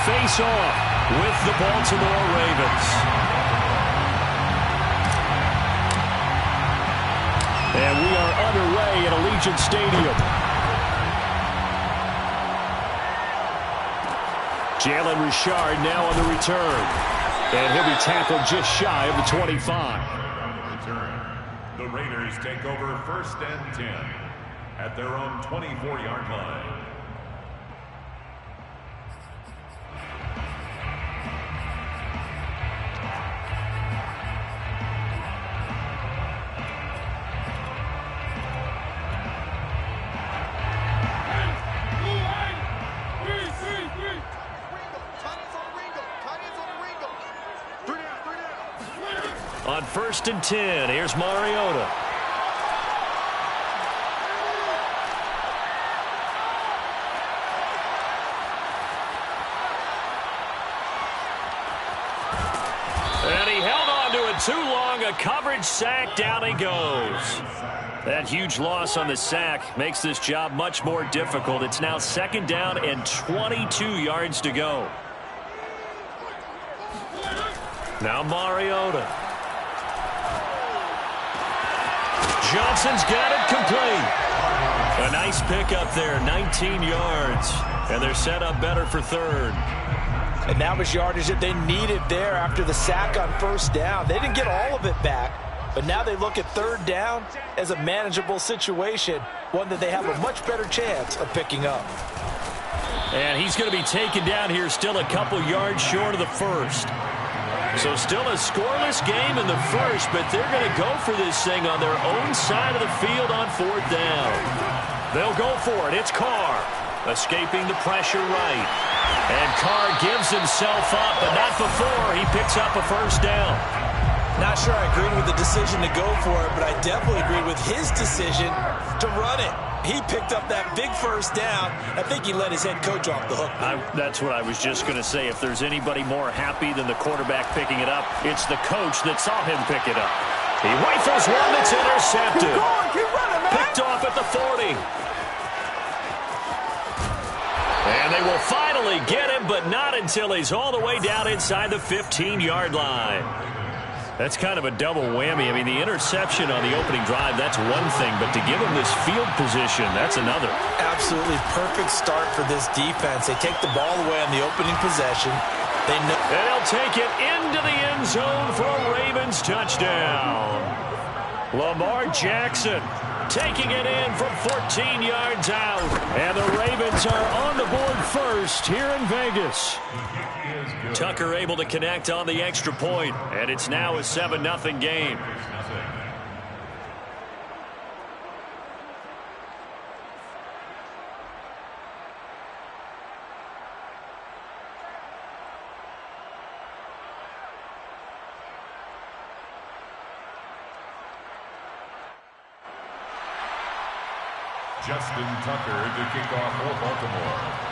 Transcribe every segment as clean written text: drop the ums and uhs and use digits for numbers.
face off with the Baltimore Ravens. And we are underway at Allegiant Stadium. Jalen Richard now on the return. And he'll be tackled just shy of the 25. Return. The Raiders take over 1st and 10 at their own 24-yard line. On 1st and 10, here's Mariota. And he held on to it too long. A coverage sack. Down he goes. That huge loss on the sack makes this job much more difficult. It's now 2nd down and 22 yards to go. Now Mariota. Johnson's got it complete. A nice pickup there, 19 yards. And they're set up better for 3rd. And that was yardage that they needed there after the sack on 1st down. They didn't get all of it back, but now they look at 3rd down as a manageable situation, one that they have a much better chance of picking up. And he's going to be taken down here still a couple yards short of the 1st. So still a scoreless game in the 1st, but they're going to go for this thing on their own side of the field on 4th down. They'll go for it. It's Carr escaping the pressure right. And Carr gives himself up, but not before he picks up a 1st down. Not sure I agreed with the decision to go for it, but I definitely agreed with his decision to run it. He picked up that big 1st down. I think he let his head coach off the hook. That's what I was just going to say. If there's anybody more happy than the quarterback picking it up, it's the coach that saw him pick it up. He rifles one that's intercepted. Keep running, man. Picked off at the 40. And they will finally get him, but not until he's all the way down inside the 15-yard line. That's kind of a double whammy. I mean, the interception on the opening drive, that's one thing, but to give him this field position, that's another. Absolutely perfect start for this defense. They take the ball away on the opening possession. And they'll take it into the end zone for a Ravens touchdown. Lamar Jackson taking it in from 14 yards out. And the Ravens are on the board first here in Vegas. Tucker able to connect on the extra point, and it's now a 7-0 game. Justin Tucker to kick off for Baltimore.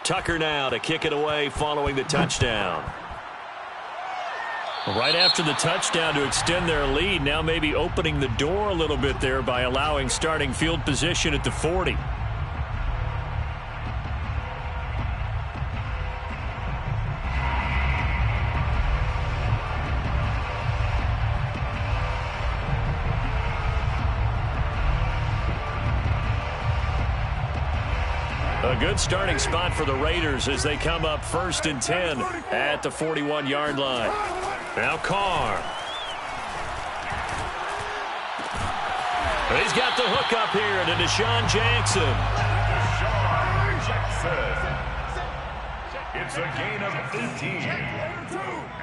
Tucker now to kick it away following the touchdown. Right after the touchdown to extend their lead, now maybe opening the door a little bit there by allowing starting field position at the 40. A good starting spot for the Raiders as they come up 1st and 10 at the 41-yard line. Now Carr. He's got the hook up here to Deshaun Jackson. Deshaun Jackson. It's a gain of 18.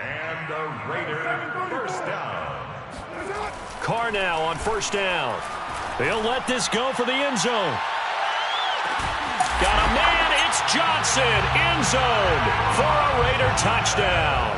And the Raiders 1st down. Carr now on 1st down. They'll let this go for the end zone. Got a man, it's Johnson, end zone for a Raider touchdown.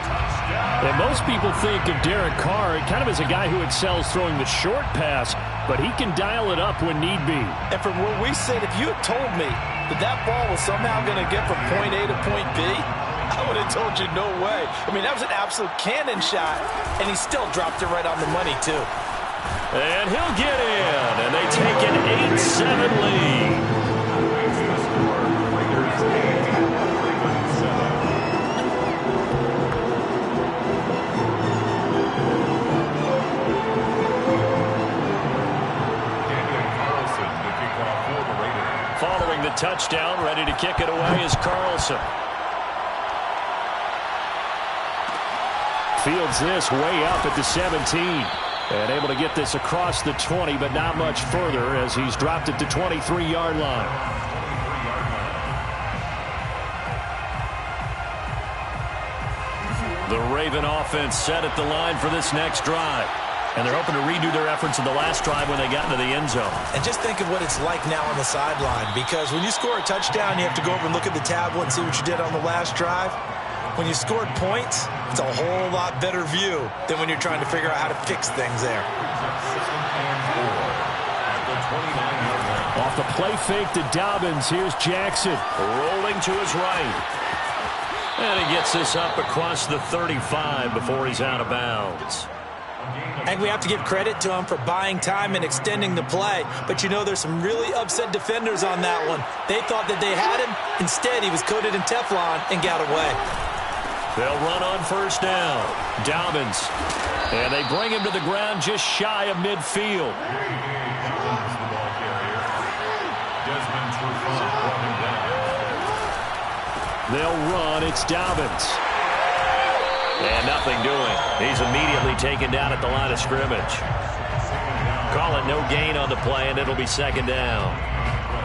Touchdown. And most people think of Derek Carr kind of as a guy who excels throwing the short pass, but he can dial it up when need be. And from where we sit, if you had told me that ball was somehow going to get from point A to point B, I would have told you no way. I mean, that was an absolute cannon shot, and he still dropped it right on the money, too. And he'll get in, and they take an 8-7 lead. Following the touchdown, ready to kick it away is Carlson. Fields this way up at the 17. And able to get this across the 20, but not much further as he's dropped it to 23-yard line. The Raven offense set at the line for this next drive. And they're hoping to redo their efforts in the last drive when they got into the end zone. And just think of what it's like now on the sideline, because when you score a touchdown, you have to go over and look at the tablet and see what you did on the last drive. When you scored points, it's a whole lot better view than when you're trying to figure out how to fix things there. Off the play fake to Dobbins, here's Jackson. Rolling to his right. And he gets this up across the 35 before he's out of bounds. I think we have to give credit to him for buying time and extending the play. But, you know, there's some really upset defenders on that one. They thought that they had him. Instead, he was coated in Teflon and got away. They'll run on first down. Dobbins. And they bring him to the ground just shy of midfield. They'll run. It's Dobbins. And nothing doing. He's immediately taken down at the line of scrimmage. Call it no gain on the play, and it'll be second down.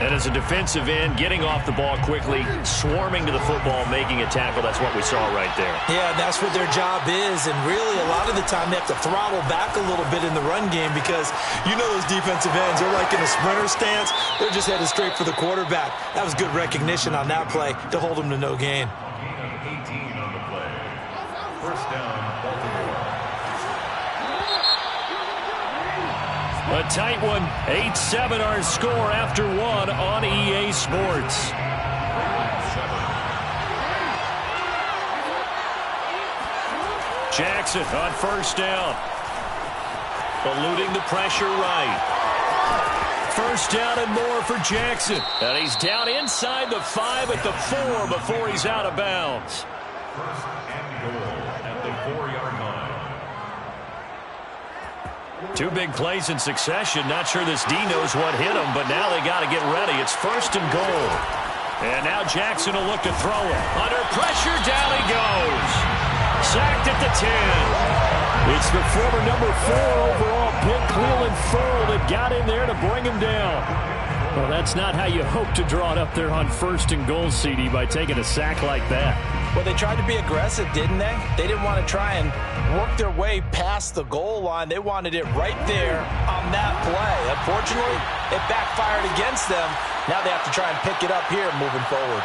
And as a defensive end, getting off the ball quickly, swarming to the football, making a tackle, that's what we saw right there. Yeah, that's what their job is. And really, a lot of the time, they have to throttle back a little bit in the run game because you know those defensive ends, they're like in a sprinter stance. They're just headed straight for the quarterback. That was good recognition on that play to hold them to no gain. A tight one, 8-7 our score after one on EA Sports. Jackson on first down. Eluding the pressure right. First down and more for Jackson. And he's down inside the 5 at the 4 before he's out of bounds. First and goal at the 4-yard line. Two big plays in succession. Not sure this D knows what hit him, but now they got to get ready. It's first and goal. And now Jackson will look to throw it. Under pressure, down he goes. Sacked at the 10. It's the former number 4 overall pick, Cleveland Ferrell, that got in there to bring him down. Well, that's not how you hope to draw it up there on first and goal, CD, by taking a sack like that. Well, they tried to be aggressive, didn't they? They didn't want to try and work their way past the goal line. They wanted it right there on that play. Unfortunately, it backfired against them. Now they have to try and pick it up here moving forward.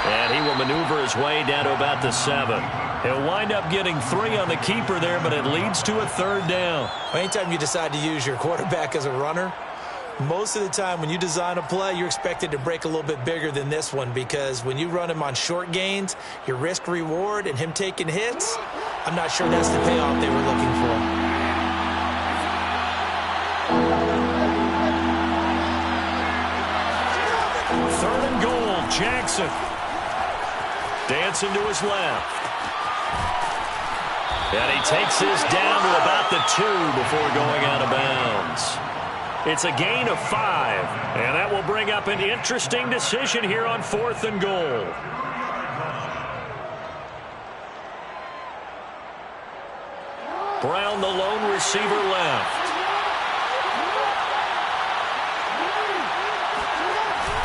And he will maneuver his way down to about the 7. He'll wind up getting 3 on the keeper there, but it leads to a third down. Anytime you decide to use your quarterback as a runner, most of the time when you design a play, you're expected to break a little bit bigger than this one, because when you run him on short gains, your risk-reward and him taking hits, I'm not sure that's the payoff they were looking for. Third and goal, Jackson. Dancing to his left. And he takes this down to about the 2 before going out of bounds. It's a gain of 5, and that will bring up an interesting decision here on 4th and goal. Brown, the lone receiver, left.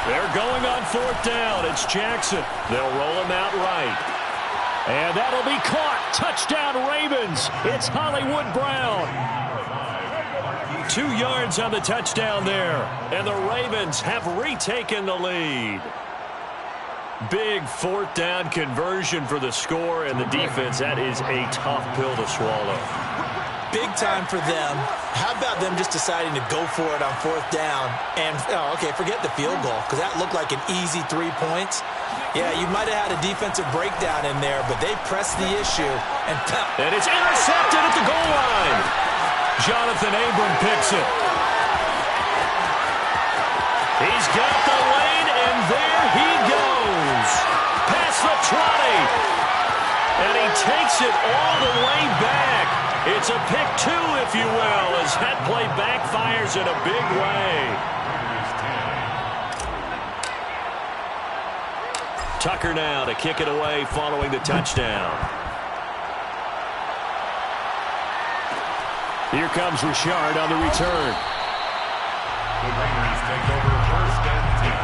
They're going on 4th down. It's Jackson. They'll roll him out right. And that'll be caught. Touchdown, Ravens. It's Hollywood Brown. 2 yards on the touchdown there. And the Ravens have retaken the lead. Big 4th down conversion for the score, and the defense, that is a tough pill to swallow. Big time for them. How about them just deciding to go for it on 4th down? And, okay, forget the field goal, because that looked like an easy 3 points. Yeah, you might have had a defensive breakdown in there, but they pressed the issue. And it's intercepted at the goal line. Jonathan Abram picks it. He's got the lane, and there he goes. Past the 20. And he takes it all the way back. It's a pick 2, if you will, as that play backfires in a big way. Tucker now to kick it away following the touchdown. Here comes Richard on the return. The Raiders take over 1st and 10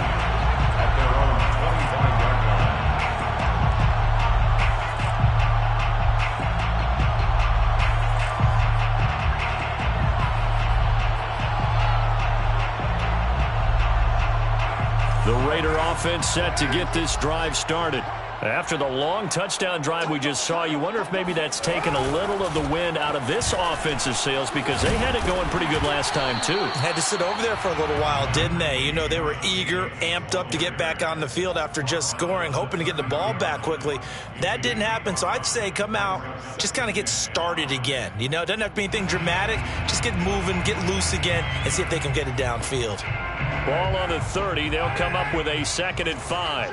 at their own 25-yard line. The Raider offense set to get this drive started. After the long touchdown drive we just saw, you wonder if maybe that's taken a little of the wind out of this offensive sails, because they had it going pretty good last time, too. Had to sit over there for a little while, didn't they? You know, they were eager, amped up to get back on the field after just scoring, hoping to get the ball back quickly. That didn't happen, so I'd say come out, just kind of get started again. You know, it doesn't have to be anything dramatic. Just get moving, get loose again, and see if they can get it downfield. Ball on the 30. They'll come up with a 2nd and 5.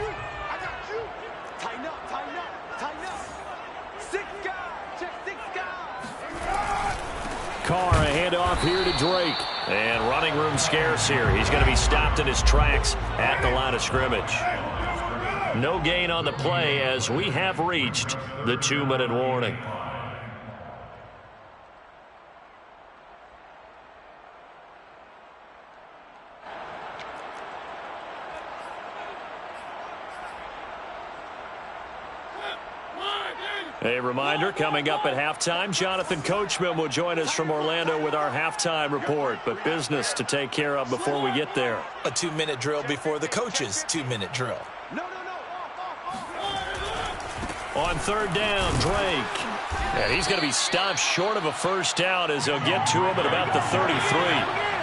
Carr, a handoff here to Drake. And running room scarce here. He's going to be stopped in his tracks at the line of scrimmage. No gain on the play as we have reached the 2-minute warning. A reminder, coming up at halftime, Jonathan Coachman will join us from Orlando with our halftime report, but business to take care of before we get there. A 2-minute drill before the coach's 2-minute drill. On 3rd down, Drake. And he's going to be stopped short of a 1st down as they'll get to him at about the 33.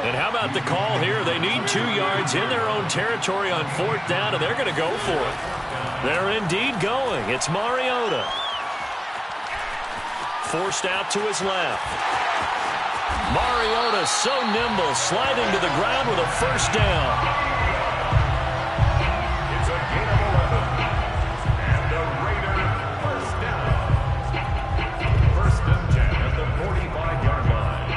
And how about the call here? They need 2 yards in their own territory on 4th down, and they're going to go for it. They're indeed going. It's Mariota. Forced out to his left. Mariota so nimble, sliding to the ground with a 1st down. It's a gain of 11. And the Raider 1st down. 1st and 10 at the 45-yard line.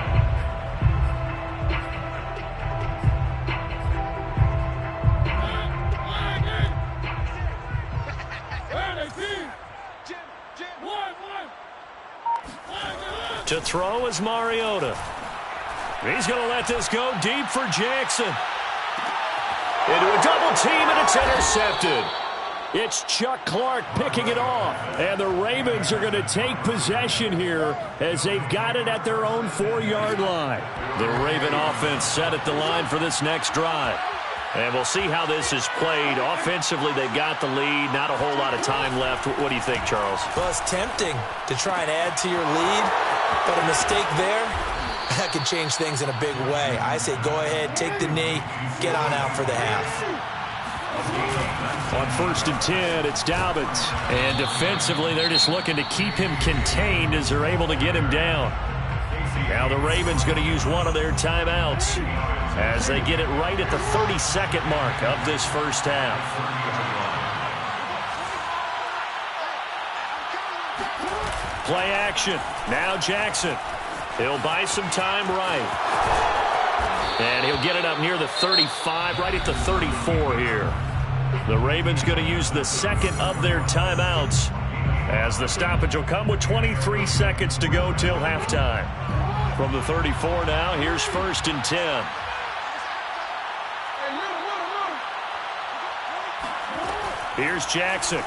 To throw is Mariota. He's going to let this go deep for Jackson. Into a double team, and it's intercepted. It's Chuck Clark picking it off. And the Ravens are going to take possession here as they've got it at their own 4-yard line. The Raven offense set at the line for this next drive. And we'll see how this is played. Offensively, they've got the lead. Not a whole lot of time left. What do you think, Charles? Well, it's tempting to try and add to your lead, but a mistake there, that could change things in a big way. I say go ahead, take the knee, get on out for the half. On 1st and 10, it's Dobbins. And defensively, they're just looking to keep him contained as they're able to get him down. Now the Ravens going to use one of their timeouts as they get it right at the 32nd mark of this 1st half. Play action. Now Jackson. He'll buy some time right. And he'll get it up near the 35, right at the 34 here. The Ravens going to use the 2nd of their timeouts as the stoppage will come with 23 seconds to go till halftime. From the 34 now, here's 1st and 10. Here's Jackson.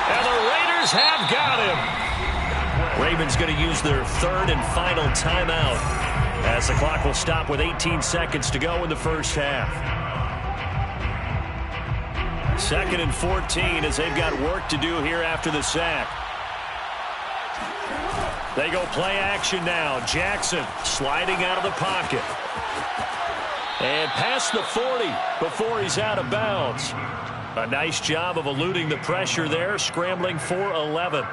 And the Raiders have got him. Ravens going to use their third and final timeout as the clock will stop with 18 seconds to go in the first half. 2nd and 14 as they've got work to do here after the sack. They go play action now. Jackson sliding out of the pocket. And past the 40 before he's out of bounds. A nice job of eluding the pressure there, scrambling for 11.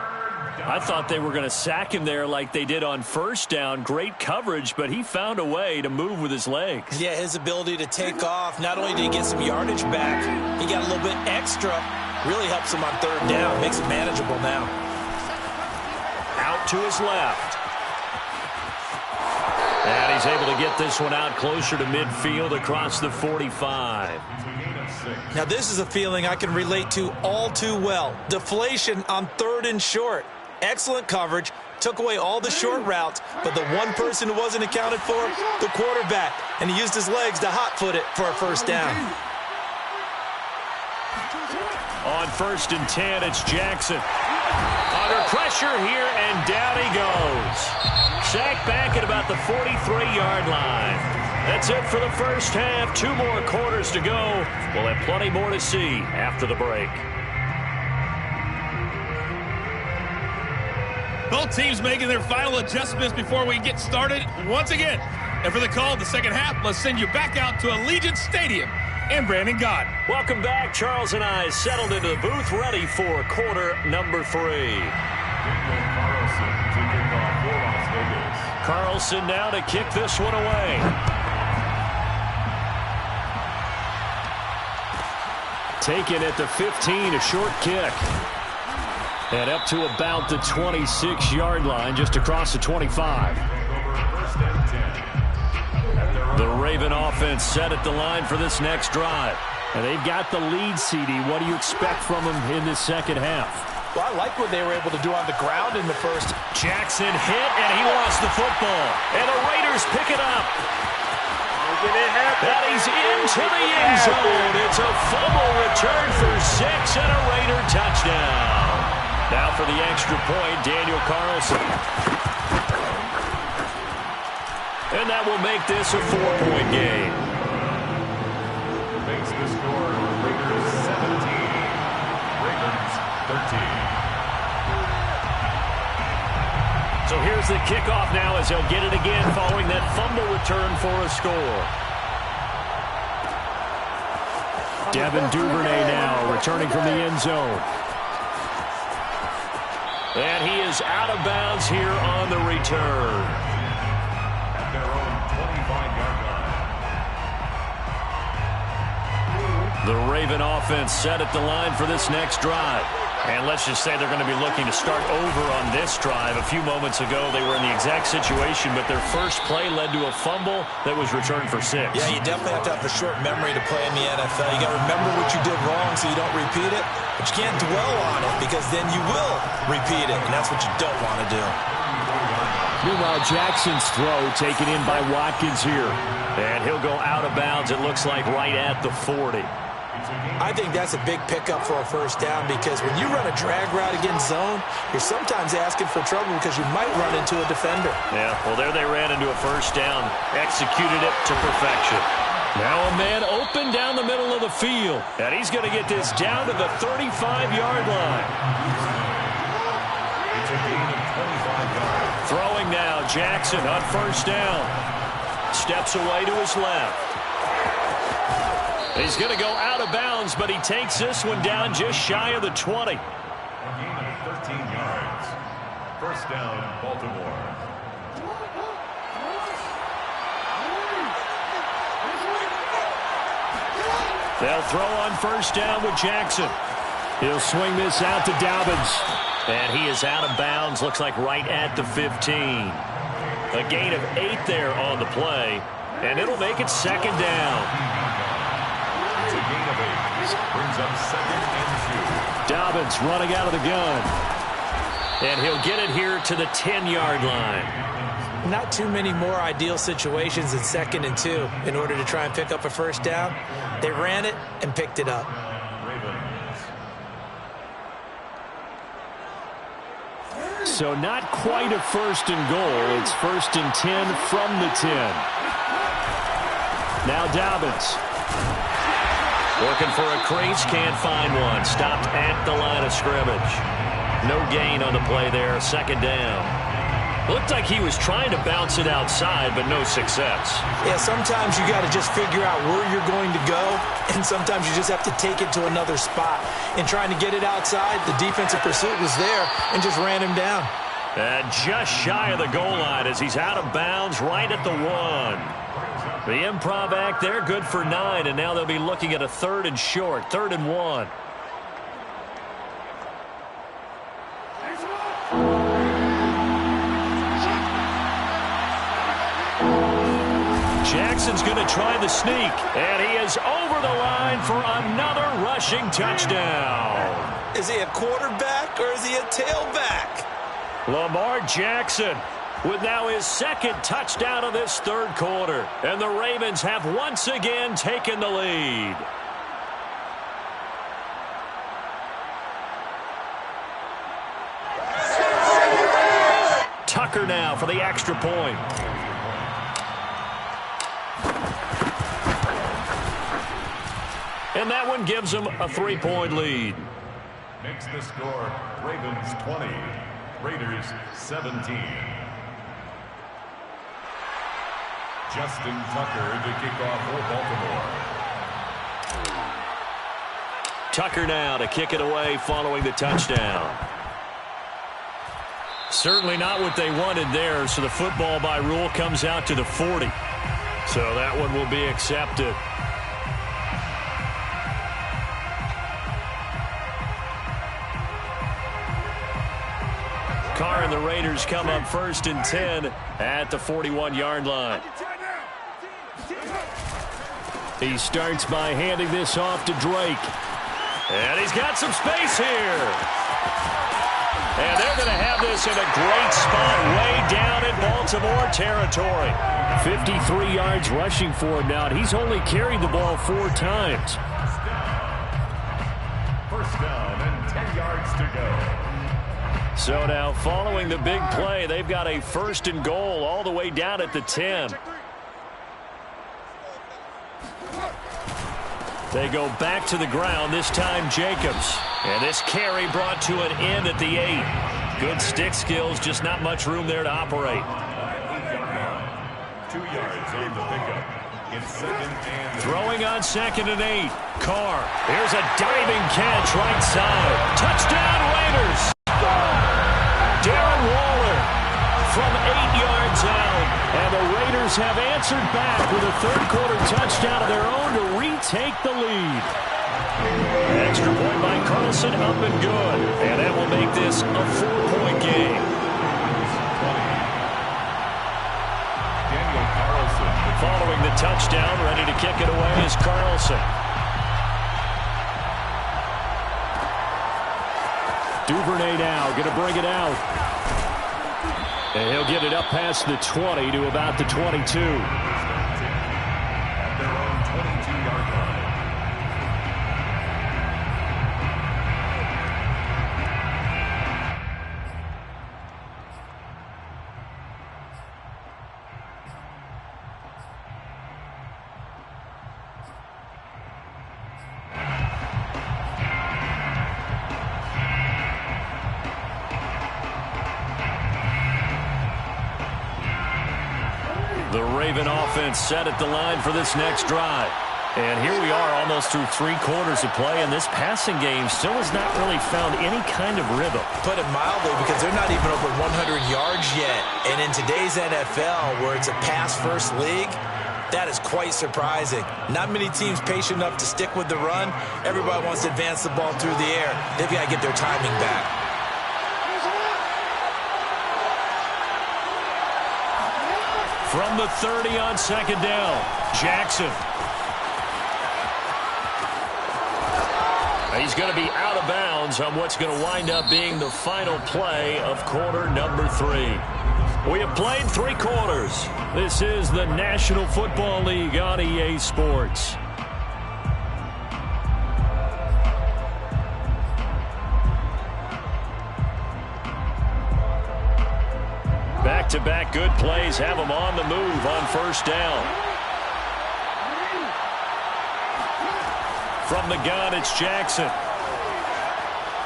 I thought they were going to sack him there like they did on first down. Great coverage, but he found a way to move with his legs. Yeah, his ability to take off, not only did he get some yardage back, he got a little bit extra. Really helps him on 3rd down, makes it manageable now. Out to his left. And he's able to get this one out closer to midfield across the 45. Now, this is a feeling I can relate to all too well. Deflation on 3rd and short. Excellent coverage. Took away all the short routes, but the one person who wasn't accounted for, the quarterback. And he used his legs to hot-foot it for a first down. On 1st and 10, it's Jackson. Under pressure here, and down he goes. Sacked back at about the 43-yard line. That's it for the first half. 2 more quarters to go. We'll have plenty more to see after the break. Both teams making their final adjustments before we get started once again. And for the call of the second half, let's send you back out to Allegiant Stadium and Brandon Gott. Welcome back. Charles and I settled into the booth, ready for quarter number 3. Carlson to kick off for Las Vegas. Carlson now to kick this one away. Taken at the 15, a short kick. And up to about the 26-yard line, just across the 25. The Raven offense set at the line for this next drive. And they've got the lead, CD. What do you expect from them in this second half? Well, I like what they were able to do on the ground in the first. Jackson hit, and he lost the football. And the Raiders pick it up. And he's into the end zone. It's a fumble return for 6 and a Raider touchdown. Now for the extra point, Daniel Carlson. And that will make this a 4-point game. Makes the score Raiders 17, Ravens 13. So here's the kickoff now as they'll get it again following that fumble return for a score. Devin Duvernay now returning from the end zone. And he is out of bounds here on the return. At their own 25-yard line. The Raven offense set at the line for this next drive. And let's just say they're going to be looking to start over on this drive. A few moments ago, they were in the exact situation, but their first play led to a fumble that was returned for 6. Yeah, you definitely have to have a short memory to play in the NFL. You got to remember what you did wrong so you don't repeat it, but you can't dwell on it because then you will repeat it, and that's what you don't want to do. Meanwhile, Jackson's throw taken in by Watkins here. And he'll go out of bounds, it looks like, right at the 40. I think that's a big pickup for a first down because when you run a drag route against zone, you're sometimes asking for trouble because you might run into a defender. Yeah, well, there they ran into a first down. Executed it to perfection. Now a man open down the middle of the field. And he's going to get this down to the 35-yard line. It's a gain of 25 yards. Throwing now, Jackson on first down. Steps away to his left. He's going to go out of bounds, but he takes this one down just shy of the 20. A gain of 13 yards. First down, Baltimore. They'll throw on first down with Jackson. He'll swing this out to Dobbins. And he is out of bounds, looks like right at the 15. A gain of 8 there on the play, and it'll make it second down. It's a gain of 8. Brings up 2nd and 2. Dobbins running out of the gun. And he'll get it here to the 10-yard line. Not too many more ideal situations in 2nd and 2 in order to try and pick up a first down. They ran it and picked it up. Ravens. So not quite a first and goal. It's 1st and 10 from the 10. Now Dobbins. Looking for a crease, can't find one. Stopped at the line of scrimmage. No gain on the play there, 2nd down. Looked like he was trying to bounce it outside, but no success. Yeah, sometimes you got to just figure out where you're going to go, and sometimes you just have to take it to another spot. In trying to get it outside, the defensive pursuit was there and just ran him down. And just shy of the goal line as he's out of bounds right at the 1. The improv act there, good for 9, and now they'll be looking at a 3rd and short, 3rd and 1. Jackson's going to try the sneak, and he is over the line for another rushing touchdown. Is he a quarterback or is he a tailback? Lamar Jackson with now his 2nd touchdown of this 3rd quarter, and the Ravens have once again taken the lead. Tucker now for the extra point. And that one gives them a 3-point lead. Makes the score Ravens 20, Raiders 17. Justin Tucker to kick off for Baltimore. Tucker now to kick it away following the touchdown. Certainly not what they wanted there, so the football by rule comes out to the 40. So that one will be accepted. Carr and the Raiders come up 1st and 10 at the 41-yard line. He starts by handing this off to Drake. And he's got some space here. And they're going to have this in a great spot way down in Baltimore territory. 53 yards rushing for him now, and he's only carried the ball 4 times. First down and 10 yards to go. So now following the big play, they've got a 1st and goal all the way down at the 10. They go back to the ground, this time Jacobs. And this carry brought to an end at the 8. Good stick skills, just not much room there to operate. 2 yards on the pickup. It's 2nd and... Throwing on 2nd and 8. Carr. Here's a diving catch right side. Touchdown Raiders. Darren Waller from 8 yards out. And the Raiders have answered back with a 3rd quarter touchdown of their own to retake the lead. Extra point by Carlson, up and good. And that will make this a 4-point game. Daniel Carlson. Following the touchdown, ready to kick it away is Carlson. Duvernay now going to bring it out. And he'll get it up past the 20 to about the 22. At their own 22-yard line. The Raven offense set at the line for this next drive. And here we are almost through 3 quarters of play, and this passing game still has not really found any kind of rhythm. Put it mildly, because they're not even over 100 yards yet. And in today's NFL, where it's a pass-first league, that is quite surprising. Not many teams patient enough to stick with the run. Everybody wants to advance the ball through the air. They've got to get their timing back. From the 30 on 2nd down, Jackson. He's going to be out of bounds on what's going to wind up being the final play of quarter number 3. We have played 3 quarters. This is the National Football League on EA Sports. Back-to-back good plays have them on the move on first down. From the gun, it's Jackson.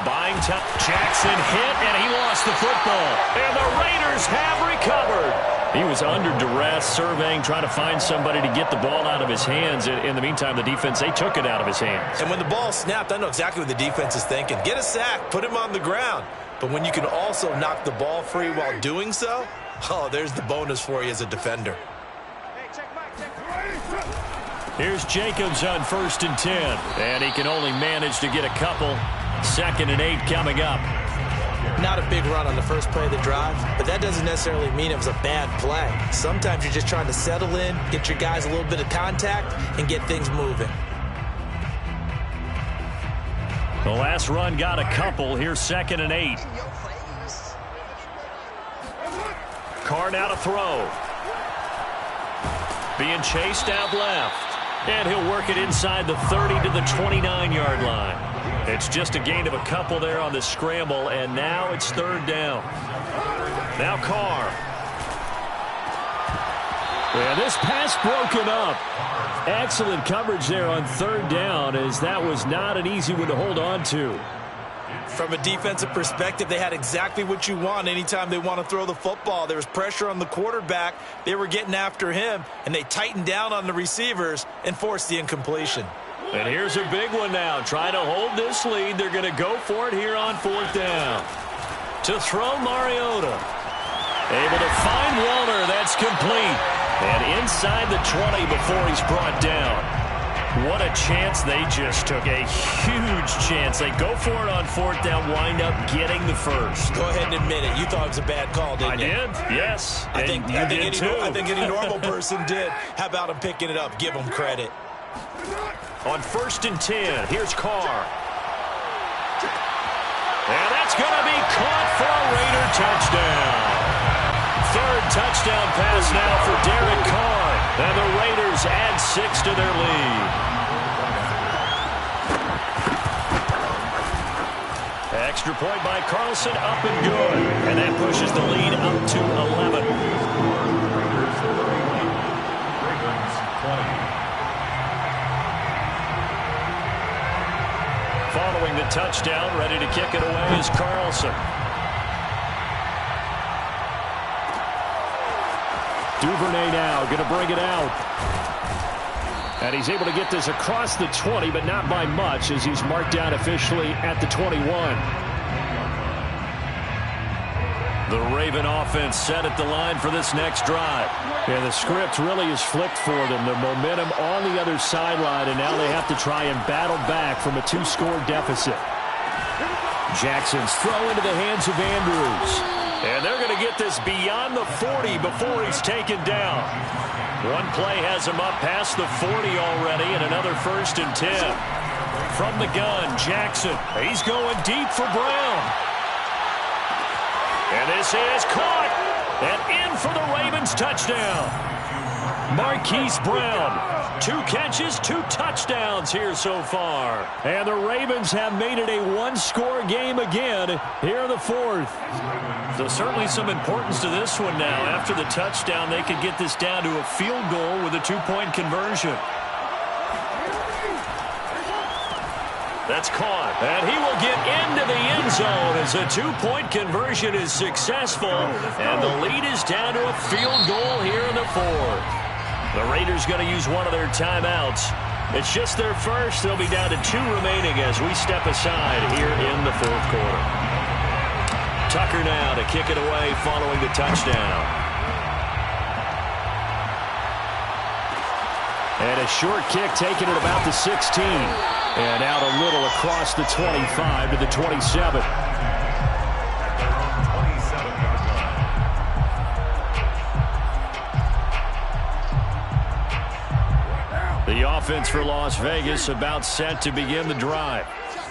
Buying time. Jackson hit, and he lost the football. And the Raiders have recovered. He was under duress, surveying, trying to find somebody to get the ball out of his hands. In the meantime, the defense, they took it out of his hands. And when the ball snapped, I know exactly what the defense is thinking. Get a sack, put him on the ground. But when you can also knock the ball free while doing so, oh, there's the bonus for you as a defender. Here's Jacobs on 1st and 10. And he can only manage to get a couple. 2nd and 8 coming up. Not a big run on the first play of the drive, but that doesn't necessarily mean it was a bad play. Sometimes you're just trying to settle in, get your guys a little bit of contact, and get things moving. The last run got a couple. Here's 2nd and 8. Carr now to throw. Being chased out left. And he'll work it inside the 30 to the 29-yard line. It's just a gain of a couple there on the scramble, and now it's 3rd down. Now Carr. Yeah, this pass broken up. Excellent coverage there on 3rd down, as that was not an easy one to hold on to. From a defensive perspective, they had exactly what you want anytime they want to throw the football. There was pressure on the quarterback. They were getting after him, and they tightened down on the receivers and forced the incompletion. And here's a big one now. Trying to hold this lead. They're going to go for it here on 4th down. To throw Mariota. Able to find Walter. That's complete. And inside the 20 before he's brought down. What a chance they just took. A huge chance. They go for it on 4th down, wind up getting the first. Go ahead and admit it. You thought it was a bad call, didn't you? I did, yes. I think any normal person did. How about him picking it up? Give him credit. On 1st and 10, here's Carr. And that's going to be caught for a Raider touchdown. 3rd touchdown pass now for Derek Carr. And the Raiders add 6 to their lead. Extra point by Carlson, up and good. And that pushes the lead up to 11. Following the touchdown, ready to kick it away is Carlson. Duvernay now going to bring it out. And he's able to get this across the 20, but not by much, as he's marked down officially at the 21. The Raven offense set at the line for this next drive. And the script really is flipped for them. The momentum on the other sideline, and now they have to try and battle back from a 2-score deficit. Jackson's throw into the hands of Andrews. And they're going to get this beyond the 40 before he's taken down. One play has him up past the 40 already, and another 1st and 10. From the gun, Jackson. He's going deep for Brown. And this is caught. And in for the Ravens touchdown. Marquise Brown. 2 catches, 2 touchdowns here so far. And the Ravens have made it a 1-score game again here in the 4th. So certainly some importance to this one now. After the touchdown, they could get this down to a field goal with a 2-point conversion. That's caught. And he will get into the end zone as a 2-point conversion is successful. And the lead is down to a field goal here in the 4th. The Raiders going to use one of their timeouts. It's just their first. They'll be down to 2 remaining as we step aside here in the 4th quarter. Tucker now to kick it away following the touchdown. And a short kick taken at about the 16. And out a little across the 25 to the 27. The offense for Las Vegas about set to begin the drive.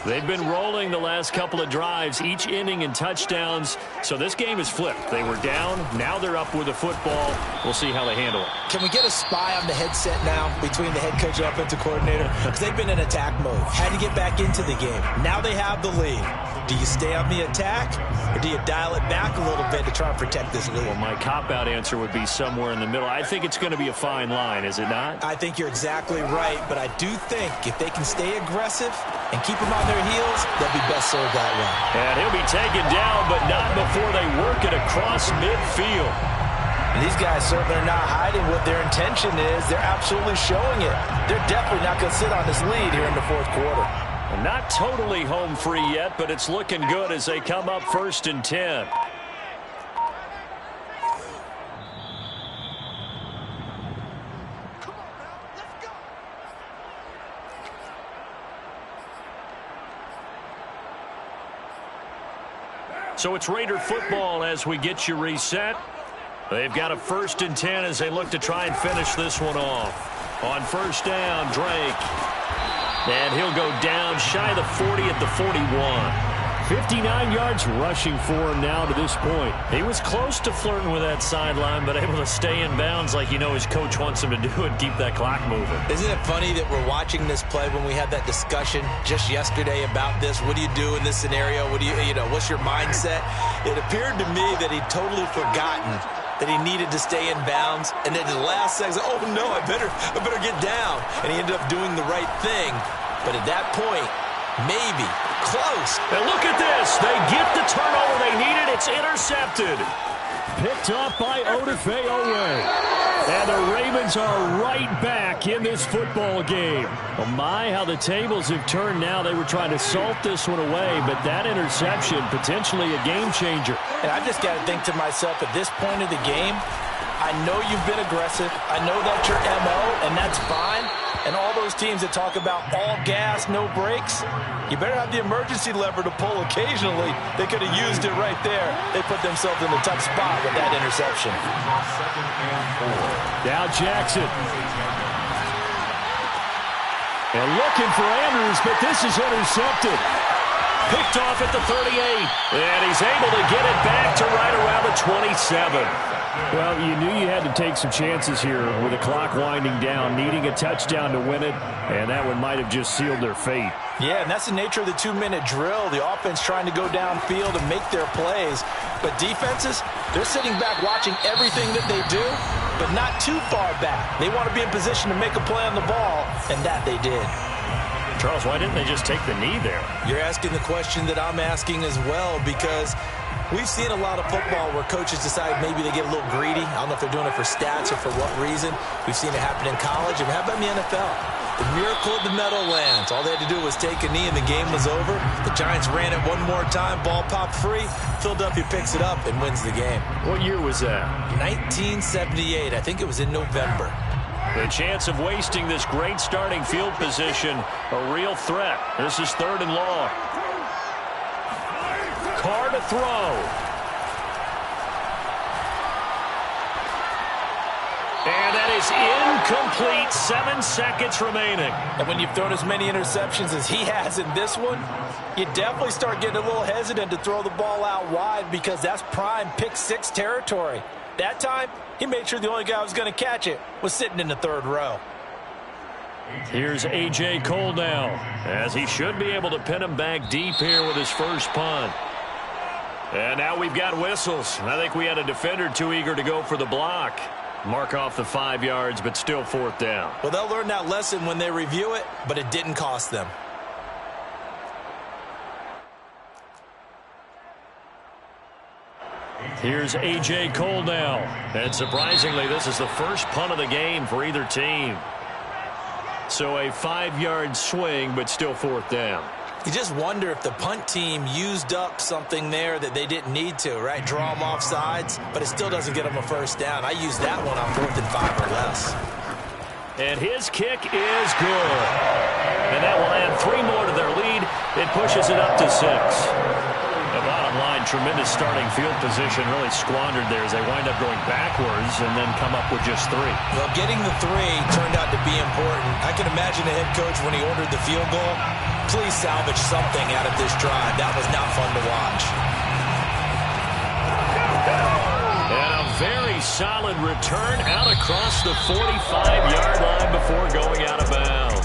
They've been rolling the last couple of drives, each inning in touchdowns. So this game is flipped. They were down. Now they're up with the football. We'll see how they handle it. Can we get a spy on the headset now between the head coach and offensive coordinator? Because they've been in attack mode. Had to get back into the game. Now they have the lead. Do you stay on the attack, or do you dial it back a little bit to try and protect this lead? Well, my cop-out answer would be somewhere in the middle. I think it's going to be a fine line, is it not? I think you're exactly right, but I do think if they can stay aggressive and keep them on their heels, they'll be best served that way. And he'll be taken down, but not before they work it across midfield. And these guys certainly are not hiding what their intention is. They're absolutely showing it. They're definitely not going to sit on this lead here in the fourth quarter. Not totally home free yet, but it's looking good as they come up 1st and 10. So it's Raider football as we get you reset. They've got a 1st and 10 as they look to try and finish this one off. On 1st down, Drake. And he'll go down shy of the 40 at the 41. 59 yards rushing for him now to this point. He was close to flirting with that sideline, but able to stay in bounds like his coach wants him to do and keep that clock moving. Isn't it funny that we're watching this play when we had that discussion just yesterday about this? What do you do in this scenario? What do what's your mindset? It appeared to me that he'd totally forgotten that he needed to stay in bounds, and then the last second, oh no, I better get down. And he ended up doing the right thing. But at that point, maybe, close. And look at this. They get the turnover they needed. It's intercepted. Picked up by Odafe Oweh. And the Ravens are right back in this football game. Oh my, how the tables have turned now. They were trying to salt this one away, but that interception, potentially a game changer. And I just got to think to myself, at this point of the game, I know you've been aggressive. I know that's your MO, and that's fine. And all those teams that talk about all gas, no brakes, you better have the emergency lever to pull occasionally. They could have used it right there. They put themselves in a tough spot with that interception. Now Jackson. And looking for Andrews, but this is intercepted. Picked off at the 38. And he's able to get it back to right around the 27. Well, you knew you had to take some chances here with the clock winding down, needing a touchdown to win it, and that one might have just sealed their fate. Yeah, and that's the nature of the 2-minute drill. The offense trying to go downfield and make their plays. But defenses, they're sitting back watching everything that they do, but not too far back. They want to be in position to make a play on the ball, and that they did. Charles, why didn't they just take the knee there? You're asking the question that I'm asking as well, because we've seen a lot of football where coaches decide maybe they get a little greedy. I don't know if they're doing it for stats or for what reason. We've seen it happen in college, and how about in the NFL? The miracle of the Meadowlands. All they had to do was take a knee, and the game was over. The Giants ran it one more time. Ball popped free. Philadelphia picks it up and wins the game. What year was that? 1978. I think it was in November. The chance of wasting this great starting field position, a real threat. This is 3rd and long. Carr to throw. And that is incomplete. 7 seconds remaining. And when you've thrown as many interceptions as he has in this one, you definitely start getting a little hesitant to throw the ball out wide, because that's prime pick 6 territory. That time, he made sure the only guy who was going to catch it was sitting in the 3rd row. Here's A.J. Cole now, as he should be able to pin him back deep here with his first punt. And now we've got whistles. I think we had a defender too eager to go for the block. Mark off the 5 yards, but still 4th down. Well, they'll learn that lesson when they review it, but it didn't cost them. Here's A.J. Cole now. And surprisingly, this is the first punt of the game for either team. So a 5-yard swing, but still 4th down. You just wonder if the punt team used up something there that they didn't need to, right? Draw them off sides, but it still doesn't get them a 1st down. I used that one on 4th and 5 or less. And his kick is good. And that will add 3 more to their lead. It pushes it up to 6. The bottom line, And tremendous starting field position really squandered there as they wind up going backwards and then come up with just 3. Well, getting the 3 turned out to be important. I can imagine the head coach when he ordered the field goal. Please salvage something out of this drive. That was not fun to watch. And a very solid return out across the 45-yard line before going out of bounds.